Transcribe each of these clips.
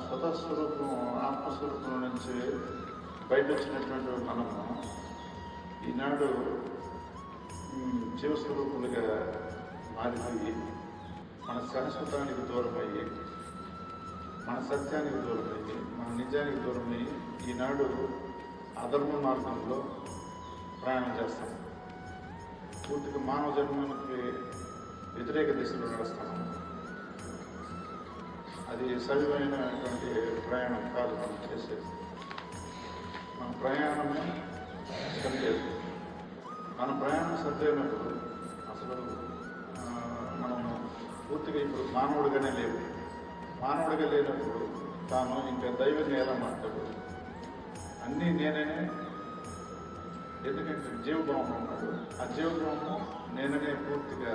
స్వతస్వరూపం ఆత్మస్వరూపం నుంచి బయట వచ్చినటువంటి మనము ఈనాడు జీవస్వరూపులుగా మారిపోయి మన శాశ్వతానికి దూరమయ్యి, మన సత్యానికి దూరమయ్యి, మన నిజానికి దూరమయ్యి ఈనాడు అధర్మ మార్గంలో ప్రయాణం చేస్తాం. పూర్తిగా మానవ జన్మానికి వ్యతిరేక దిశలో నడుస్తాము. అది సరిమైనటువంటి ప్రయాణం కాదు మనం చేసేది. మన ప్రయాణమే సరిలేదు. మన ప్రయాణం సరిపోయినప్పుడు అసలు మనము పూర్తిగా ఇప్పుడు మానవుడిగానే లేవు. మానవుడిగా లేనప్పుడు తాను ఇంకా దైవంగా ఎలా మాట్లాడు? అన్నీ నేనే. ఎందుకంటే జీవభావం ఉన్నాడు. ఆ జీవభావము నేననే పూర్తిగా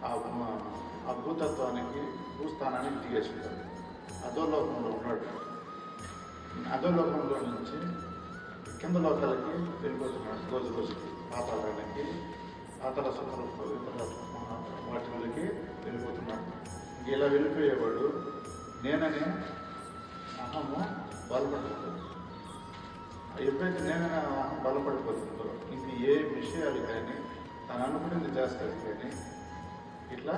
ఆ భూతత్వానికి భూస్థానానికి దిగేసుకుంటాడు. అధోలోకంలో ఉన్నాడు. అధోలోకంలో నుంచి కింద లోకాలకి వెళ్ళిపోతున్నాడు. రోజు రోజుకి పాతాళానికి, పాతాళ సుఖలకు, వాటికి వెళ్ళిపోతున్నాడు. ఇలా వెళ్ళిపోయేవాడు నేననే అహము బలపడిపోతుంది. ఎప్పుడైతే నేననే అహం బలపడిపోతుందో ఇంక ఏ విషయాలు కానీ తను అనుకునేది చేస్తుంది. కానీ ఇట్లా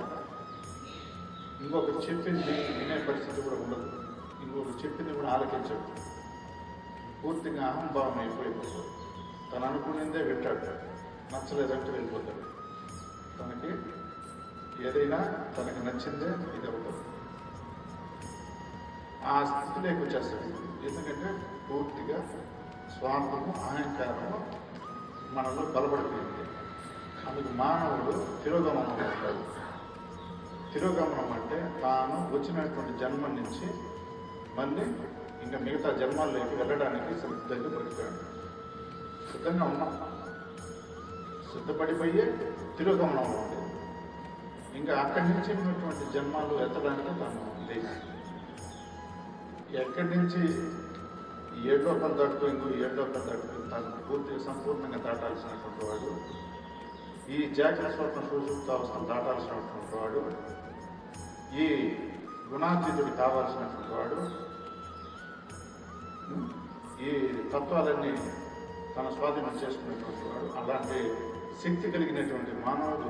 ఇంకొకరు చెప్పింది వినే పరిస్థితి కూడా ఉండదు. ఇంకొకరు చెప్పింది కూడా ఆలకించడు. పూర్తిగా అహంభావం అయిపోయిపోతాడు. తను అనుకునేదే వింటాడు. నచ్చలేదంటే వెళ్ళిపోతాడు. తనకి ఏదైనా తనకి నచ్చిందే ఇది అవుతుంది. ఆ స్థితిలోకి వచ్చేస్తాడు. ఎందుకంటే పూర్తిగా స్వార్థము, అహంకారము మనలో బలపడిపోయింది. అందుకు మానవుడు తిరోగమనం అంటాడు. తిరోగమనం అంటే తాను వచ్చినటువంటి జన్మ నుంచి మళ్ళీ ఇంకా మిగతా జన్మాల్లోకి వెళ్ళడానికి సిద్ధంగా పడిపోయాడు. సిద్ధంగా ఉన్నాం. సిద్ధపడిపోయే తిరోగమనంలో ఉంది. ఇంకా అక్కడి నుంచి ఉన్నటువంటి జన్మాలు ఎత్తడానికి తాను లేదు. ఎక్కడి నుంచి ఏడోకం దాటుతూ ఇంకో ఏడోకం దాటుతూ తను పూర్తిగా సంపూర్ణంగా దాటాల్సినటువంటి వాడు, ఈ జాగ్రత్త స్వప్న సుషుప్తావస్థను దాటాల్సినటువంటి వాడు, ఈ గుణాతీతుడు కావాల్సినటువంటి వాడు, ఈ తత్వాలన్నీ తన స్వాధీనం చేసుకునేటువంటి వాడు, అలాంటి శక్తి కలిగినటువంటి మానవుడు